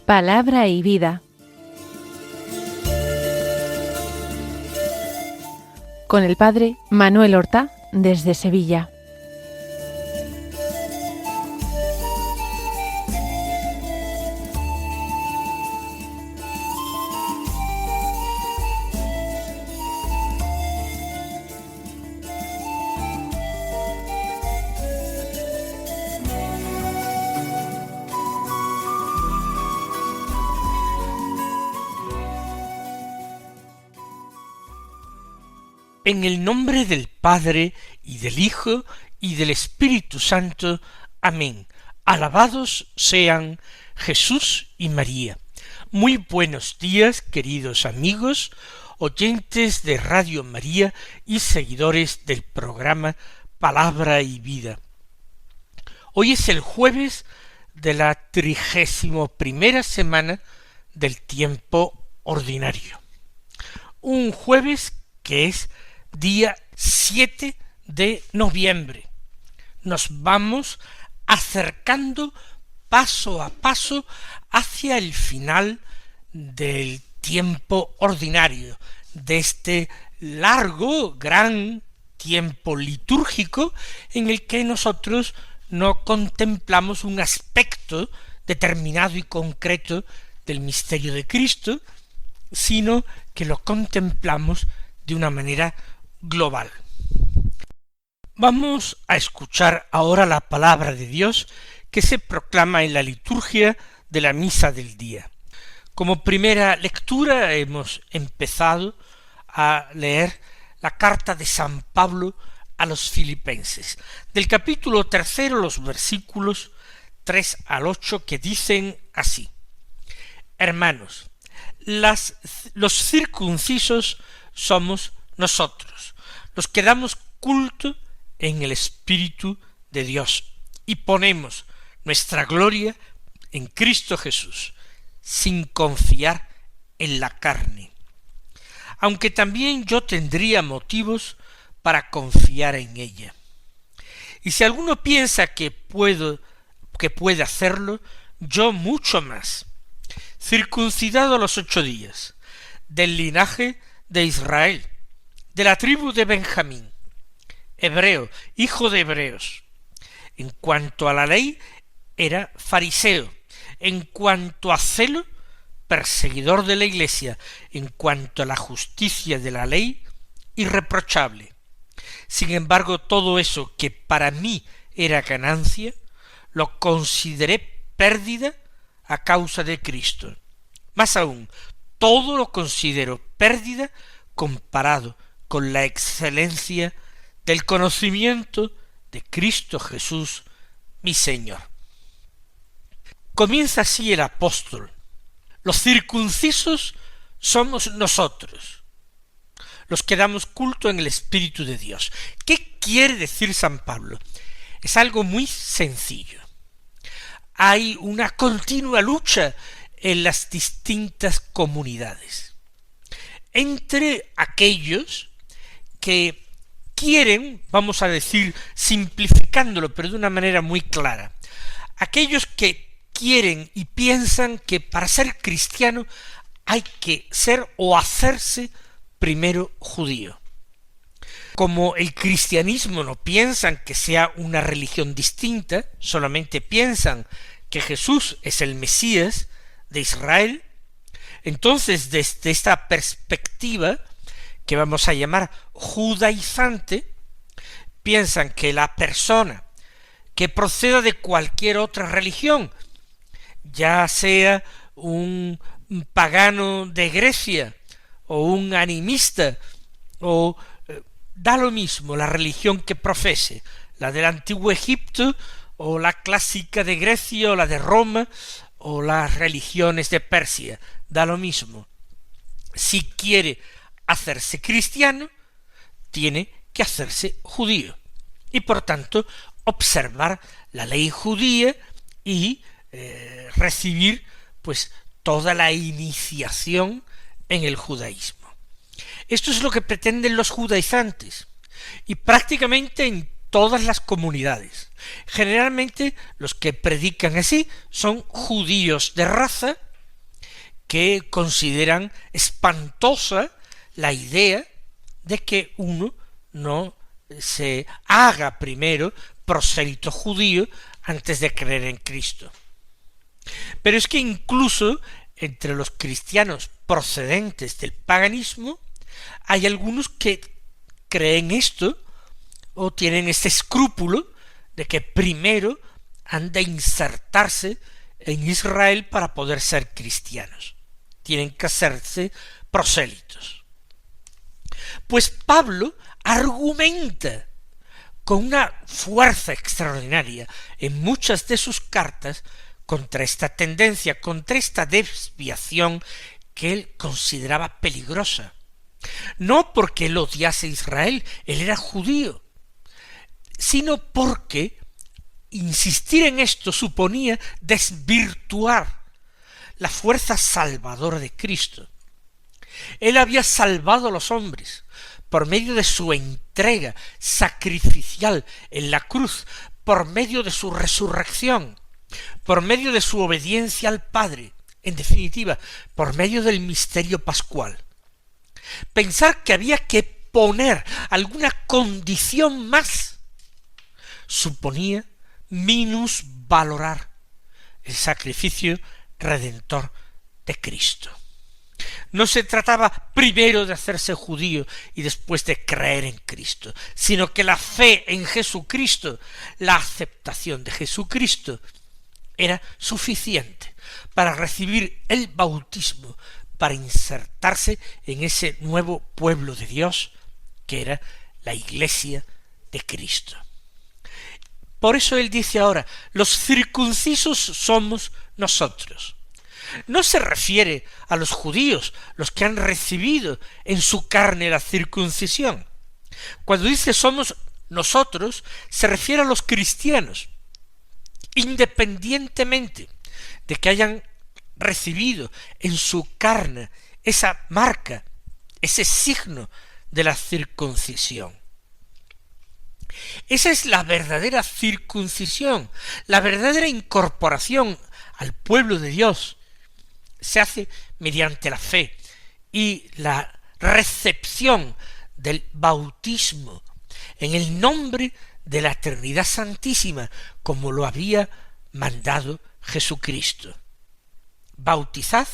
Palabra y vida. Con el padre Manuel Horta desde Sevilla. En el nombre del Padre, y del Hijo, y del Espíritu Santo. Amén. Alabados sean Jesús y María. Muy buenos días, queridos amigos, oyentes de Radio María y seguidores del programa Palabra y Vida. Hoy es el jueves de la 31ª semana del tiempo ordinario. Un jueves que es día 7 de noviembre. Nos vamos acercando paso a paso hacia el final del tiempo ordinario, de este largo, gran tiempo litúrgico en el que nosotros no contemplamos un aspecto determinado y concreto del misterio de Cristo, sino que lo contemplamos de una manera global. Vamos a escuchar ahora la palabra de Dios que se proclama en la liturgia de la misa del día. Como primera lectura hemos empezado a leer la carta de San Pablo a los Filipenses, del capítulo 3, los versículos 3 al 8, que dicen así: Hermanos, los circuncisos somos nosotros, los que damos culto en el Espíritu de Dios y ponemos nuestra gloria en Cristo Jesús, sin confiar en la carne. Aunque también yo tendría motivos para confiar en ella. Y si alguno piensa que puede hacerlo, yo mucho más. Circuncidado a los 8 días, del linaje de Israel, de la tribu de Benjamín, hebreo, hijo de hebreos. En cuanto a la ley, era fariseo. En cuanto a celo, perseguidor de la iglesia. En cuanto a la justicia de la ley, irreprochable. Sin embargo, todo eso que para mí era ganancia, lo consideré pérdida a causa de Cristo. Más aún, todo lo considero pérdida comparado con la excelencia del conocimiento de Cristo Jesús, mi Señor. Comienza así el apóstol: los circuncisos somos nosotros, los que damos culto en el Espíritu de Dios. ¿Qué quiere decir San Pablo? Es algo muy sencillo. Hay una continua lucha en las distintas comunidades entre aquellos que quieren, vamos a decir, simplificándolo, pero de una manera muy clara, aquellos que quieren y piensan que para ser cristiano hay que ser o hacerse primero judío. Como el cristianismo no piensan que sea una religión distinta, solamente piensan que Jesús es el Mesías de Israel, entonces desde esta perspectiva, que vamos a llamar judaizante, piensan que la persona que proceda de cualquier otra religión, ya sea un pagano de Grecia o un animista, o da lo mismo la religión que profese, la del antiguo Egipto o la clásica de Grecia o la de Roma o las religiones de Persia, da lo mismo. Si quiere hacerse cristiano, tiene que hacerse judío y por tanto observar la ley judía y recibir pues toda la iniciación en el judaísmo. Esto es lo que pretenden los judaizantes y prácticamente en todas las comunidades. Generalmente los que predican así son judíos de raza que consideran espantosa la idea de que uno no se haga primero prosélito judío antes de creer en Cristo. Pero es que incluso entre los cristianos procedentes del paganismo hay algunos que creen esto o tienen este escrúpulo de que primero han de insertarse en Israel para poder ser cristianos. Tienen que hacerse prosélitos. Pues Pablo argumenta con una fuerza extraordinaria en muchas de sus cartas contra esta tendencia, contra esta desviación que él consideraba peligrosa. No porque él odiase a Israel, él era judío, sino porque insistir en esto suponía desvirtuar la fuerza salvadora de Cristo. Él había salvado a los hombres por medio de su entrega sacrificial en la cruz, por medio de su resurrección, por medio de su obediencia al Padre, en definitiva, por medio del misterio pascual. Pensar que había que poner alguna condición más suponía minusvalorar el sacrificio redentor de Cristo. No se trataba primero de hacerse judío y después de creer en Cristo, sino que la fe en Jesucristo, la aceptación de Jesucristo, era suficiente para recibir el bautismo, para insertarse en ese nuevo pueblo de Dios que era la Iglesia de Cristo. Por eso él dice ahora, los circuncisos somos nosotros. No se refiere a los judíos, los que han recibido en su carne la circuncisión. Cuando dice somos nosotros, se refiere a los cristianos, independientemente de que hayan recibido en su carne esa marca, ese signo de la circuncisión. Esa es la verdadera circuncisión, la verdadera incorporación al pueblo de Dios. Se hace mediante la fe y la recepción del bautismo en el nombre de la Trinidad Santísima, como lo había mandado Jesucristo. Bautizad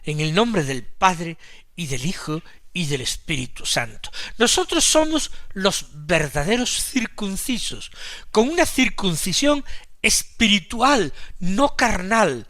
en el nombre del Padre y del Hijo y del Espíritu Santo. Nosotros somos los verdaderos circuncisos, con una circuncisión espiritual, no carnal.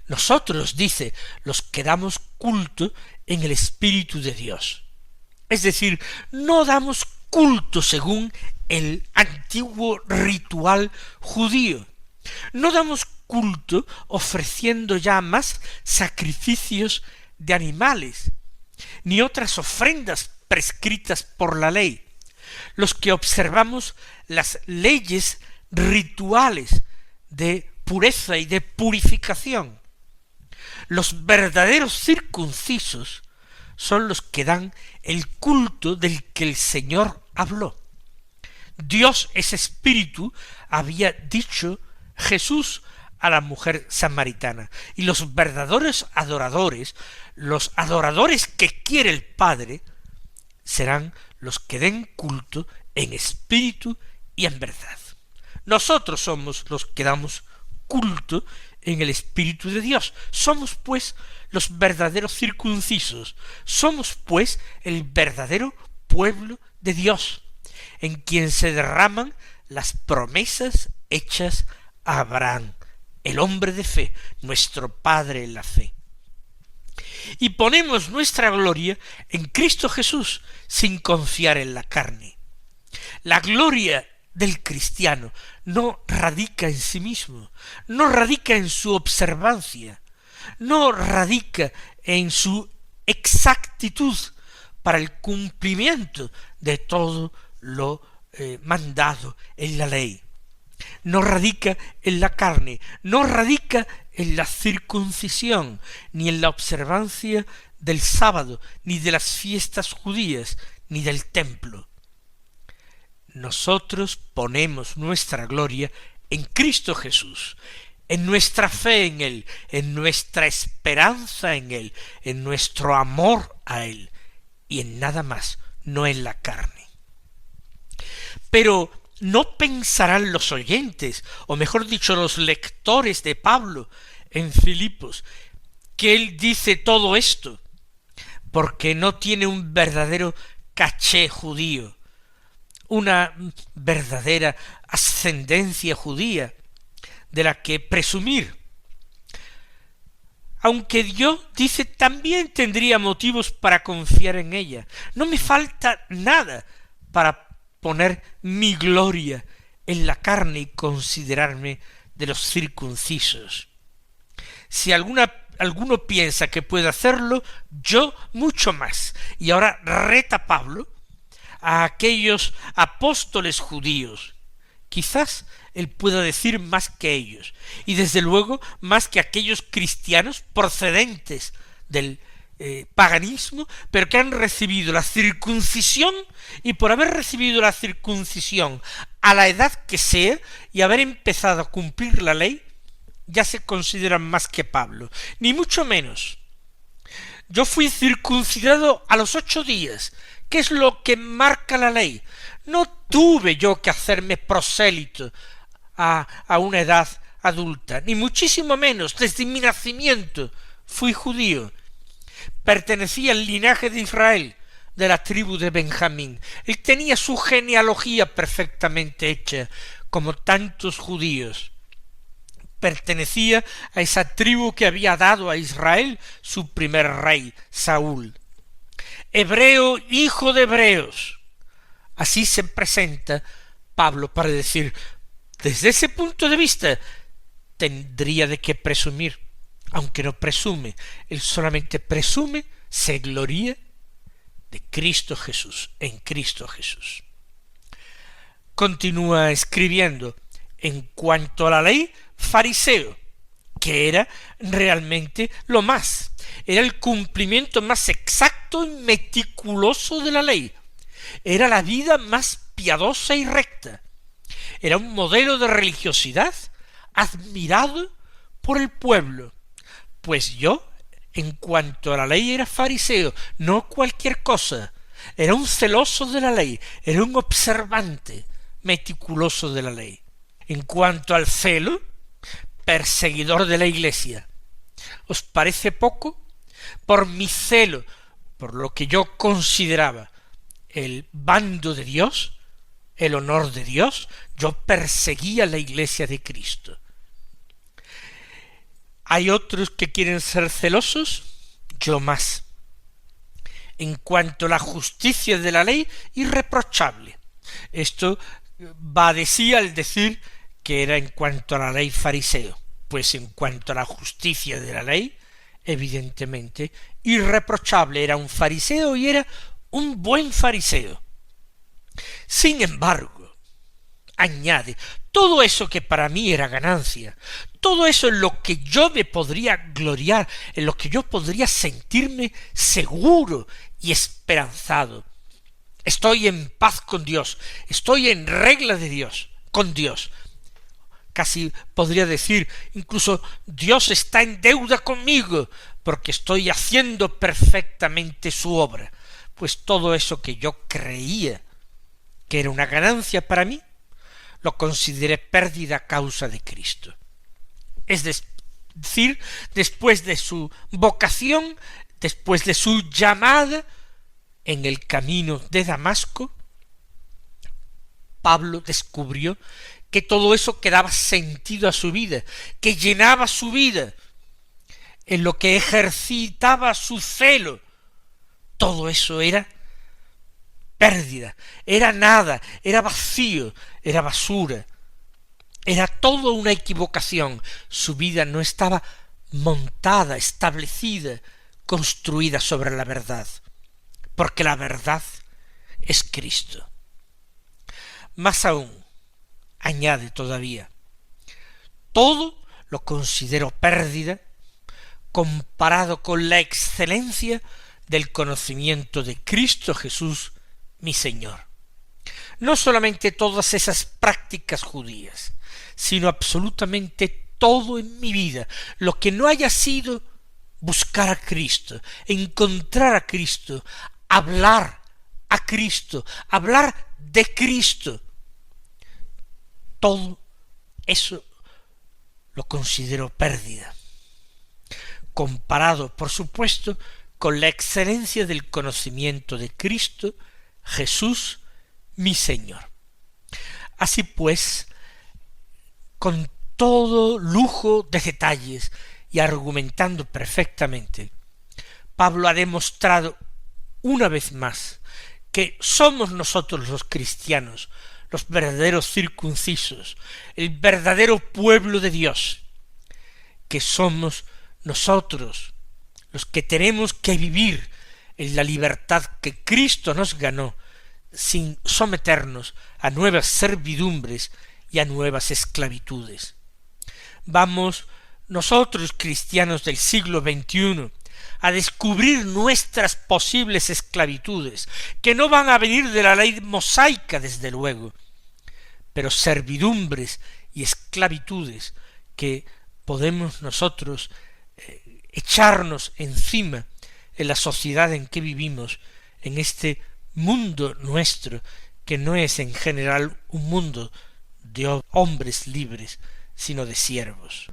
Nosotros, dice, los que damos culto en el Espíritu de Dios. Es decir, no damos culto según el antiguo ritual judío. No damos culto ofreciendo ya más sacrificios de animales, ni otras ofrendas prescritas por la ley. Los que observamos las leyes rituales de pureza y de purificación. Los verdaderos circuncisos son los que dan el culto del que el Señor habló. Dios es espíritu, había dicho Jesús a la mujer samaritana, y los verdaderos adoradores, los adoradores que quiere el Padre, serán los que den culto en espíritu y en verdad. Nosotros somos los que damos culto en el Espíritu de Dios. Somos pues los verdaderos circuncisos, somos pues el verdadero pueblo de Dios, en quien se derraman las promesas hechas a Abraham, el hombre de fe, nuestro Padre en la fe. Y ponemos nuestra gloria en Cristo Jesús, sin confiar en la carne. La gloria del cristiano no radica en sí mismo, no radica en su observancia, no radica en su exactitud para el cumplimiento de todo lo mandado en la ley. No radica en la carne, no radica en la circuncisión, ni en la observancia del sábado, ni de las fiestas judías, ni del templo. Nosotros ponemos nuestra gloria en Cristo Jesús, en nuestra fe en Él, en nuestra esperanza en Él, en nuestro amor a Él, y en nada más, no en la carne. Pero no pensarán los oyentes, o mejor dicho, los lectores de Pablo en Filipos, que él dice todo esto porque no tiene un verdadero caché judío, una verdadera ascendencia judía de la que presumir. Aunque yo, dice, también tendría motivos para confiar en ella. No me falta nada para poner mi gloria en la carne y considerarme de los circuncisos. Si alguno piensa que puede hacerlo, yo mucho más. Y ahora reta Pablo a aquellos apóstoles judíos. Quizás él pueda decir más que ellos, y desde luego más que aquellos cristianos procedentes del paganismo, pero que han recibido la circuncisión, y por haber recibido la circuncisión a la edad que sea, y haber empezado a cumplir la ley, ya se consideran más que Pablo, ni mucho menos. Yo fui circuncidado a los 8 días, que es lo que marca la ley. No tuve yo que hacerme prosélito a una edad adulta, ni muchísimo menos. Desde mi nacimiento fui judío. Pertenecía al linaje de Israel, de la tribu de Benjamín. Él tenía su genealogía perfectamente hecha, como tantos judíos. Pertenecía a esa tribu que había dado a Israel su primer rey, Saúl. Hebreo, hijo de hebreos. Así se presenta Pablo para decir, desde ese punto de vista, tendría de qué presumir, aunque no presume, él solamente presume, se gloría de Cristo Jesús, en Cristo Jesús. Continúa escribiendo, en cuanto a la ley, fariseo, que era realmente lo más, era el cumplimiento más exacto y meticuloso de la ley, era la vida más piadosa y recta, era un modelo de religiosidad admirado por el pueblo, pues yo, en cuanto a la ley, era fariseo, no cualquier cosa, era un celoso de la ley, era un observante meticuloso de la ley. En cuanto al celo, perseguidor de la Iglesia. ¿Os parece poco? Por mi celo, por lo que yo consideraba el bando de Dios, el honor de Dios, yo perseguía la Iglesia de Cristo. ¿Hay otros que quieren ser celosos? Yo más. En cuanto a la justicia de la ley, irreprochable. Esto va de sí al decir que era en cuanto a la ley fariseo, pues en cuanto a la justicia de la ley, evidentemente, irreprochable, era un fariseo y era un buen fariseo. Sin embargo, añade, todo eso que para mí era ganancia, todo eso en lo que yo me podría gloriar, en lo que yo podría sentirme seguro y esperanzado. Estoy en paz con Dios, estoy en regla de Dios, con Dios. Casi podría decir, incluso Dios está en deuda conmigo, porque estoy haciendo perfectamente su obra. Pues todo eso que yo creía que era una ganancia para mí, lo consideré pérdida a causa de Cristo. Es decir, después de su vocación, después de su llamada, en el camino de Damasco, Pablo descubrió que todo eso que daba sentido a su vida, que llenaba su vida, en lo que ejercitaba su celo, todo eso era pérdida, era nada, era vacío, era basura, era todo una equivocación. Su vida no estaba montada, establecida, construida sobre la verdad, porque la verdad es Cristo. Más aún, añade todavía, todo lo considero pérdida comparado con la excelencia del conocimiento de Cristo Jesús, mi Señor. No solamente todas esas prácticas judías, sino absolutamente todo en mi vida lo que no haya sido buscar a Cristo, encontrar a Cristo, hablar a Cristo, hablar de Cristo, todo eso lo considero pérdida, comparado, por supuesto, con la excelencia del conocimiento de Cristo, Jesús, mi Señor. Así pues, con todo lujo de detalles y argumentando perfectamente, Pablo ha demostrado una vez más que somos nosotros los cristianos, los verdaderos circuncisos, el verdadero pueblo de Dios, que somos nosotros los que tenemos que vivir en la libertad que Cristo nos ganó, sin someternos a nuevas servidumbres y a nuevas esclavitudes. Vamos nosotros, cristianos del siglo XXI, a descubrir nuestras posibles esclavitudes, que no van a venir de la ley mosaica, desde luego, pero servidumbres y esclavitudes que podemos nosotros echarnos encima en la sociedad en que vivimos, en este mundo nuestro, que no es en general un mundo de hombres libres, sino de siervos.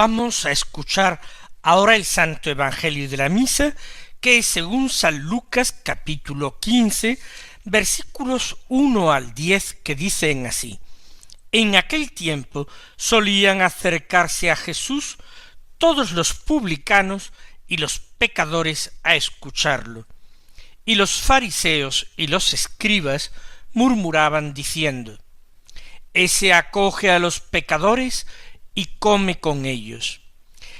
Vamos a escuchar ahora el Santo Evangelio de la Misa, que es según San Lucas capítulo 15, versículos 1 al 10, que dicen así: En aquel tiempo solían acercarse a Jesús todos los publicanos y los pecadores a escucharlo, y los fariseos y los escribas murmuraban diciendo: Ese acoge a los pecadores y come con ellos.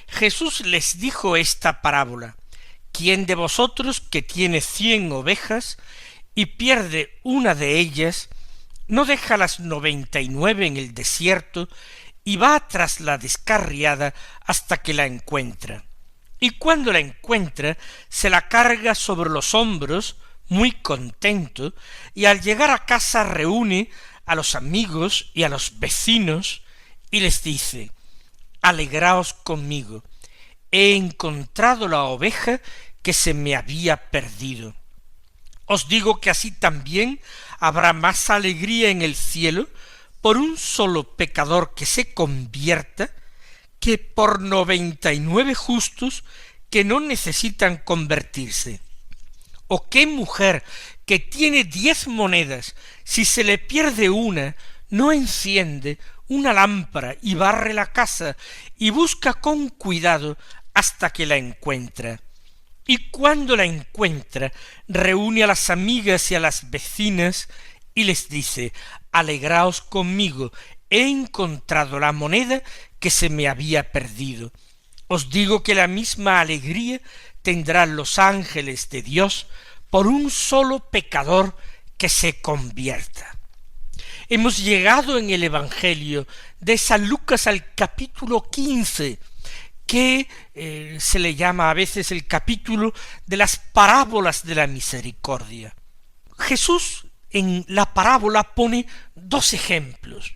Jesús les dijo esta parábola: ¿Quién de vosotros que tiene 100 ovejas y pierde una de ellas, no deja las 99 en el desierto y va tras la descarriada hasta que la encuentra? Y cuando la encuentra, se la carga sobre los hombros, muy contento, y al llegar a casa reúne a los amigos y a los vecinos, y les dice: Alegraos conmigo, he encontrado la oveja que se me había perdido. Os digo que así también habrá más alegría en el cielo por un solo pecador que se convierta que por 99 justos que no necesitan convertirse. ¿O qué mujer que tiene 10 monedas, si se le pierde una, no enciende una lámpara y barre la casa y busca con cuidado hasta que la encuentra? Y cuando la encuentra, reúne a las amigas y a las vecinas y les dice: alegraos conmigo, he encontrado la moneda que se me había perdido. Os digo que la misma alegría tendrán los ángeles de Dios por un solo pecador que se convierta. Hemos llegado en el Evangelio de San Lucas al capítulo 15, que se le llama a veces el capítulo de las parábolas de la misericordia. Jesús en la parábola pone 2 ejemplos.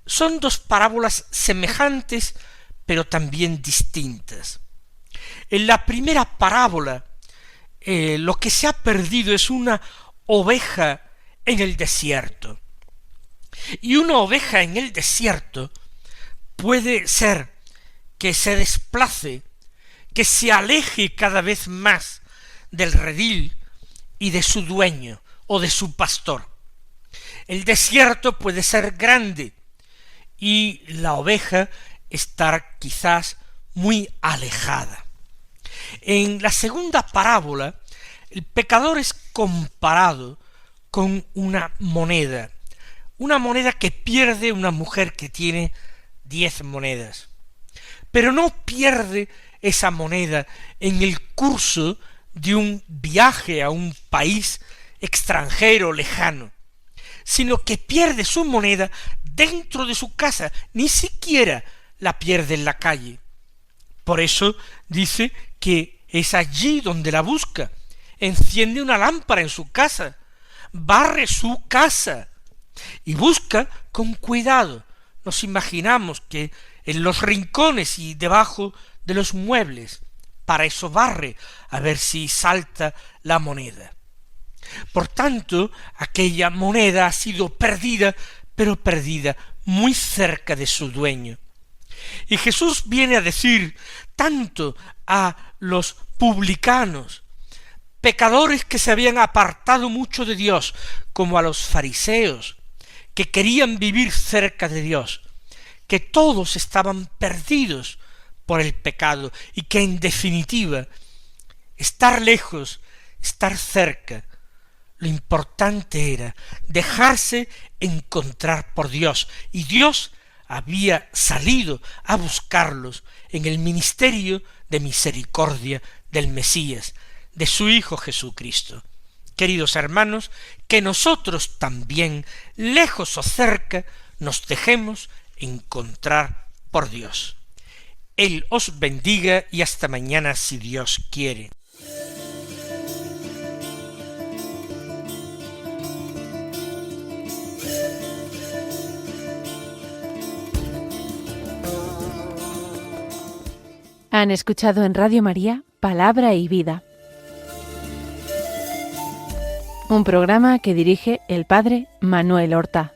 Son 2 parábolas semejantes, pero también distintas. En la primera parábola, lo que se ha perdido es una oveja en el desierto. Y una oveja en el desierto puede ser que se desplace, que se aleje cada vez más del redil y de su dueño o de su pastor. El desierto puede ser grande y la oveja estar quizás muy alejada. En la segunda parábola, el pecador es comparado con una moneda que pierde una mujer que tiene 10 monedas. Pero no pierde esa moneda en el curso de un viaje a un país extranjero lejano, sino que pierde su moneda dentro de su casa, ni siquiera la pierde en la calle. Por eso dice que es allí donde la busca, enciende una lámpara en su casa, barre su casa y busca con cuidado. Nos imaginamos que en los rincones y debajo de los muebles, para eso barre, a ver si salta la moneda. Por tanto, aquella moneda ha sido perdida, pero perdida muy cerca de su dueño. Y Jesús viene a decir tanto a los publicanos, pecadores que se habían apartado mucho de Dios, como a los fariseos, que querían vivir cerca de Dios, que todos estaban perdidos por el pecado y que en definitiva estar lejos, estar cerca, lo importante era dejarse encontrar por Dios, y Dios había salido a buscarlos en el ministerio de misericordia del Mesías, de su Hijo Jesucristo. Queridos hermanos, que nosotros también, lejos o cerca, nos dejemos encontrar por Dios. Él os bendiga y hasta mañana si Dios quiere. Han escuchado en Radio María Palabra y Vida, un programa que dirige el Padre Manuel Horta.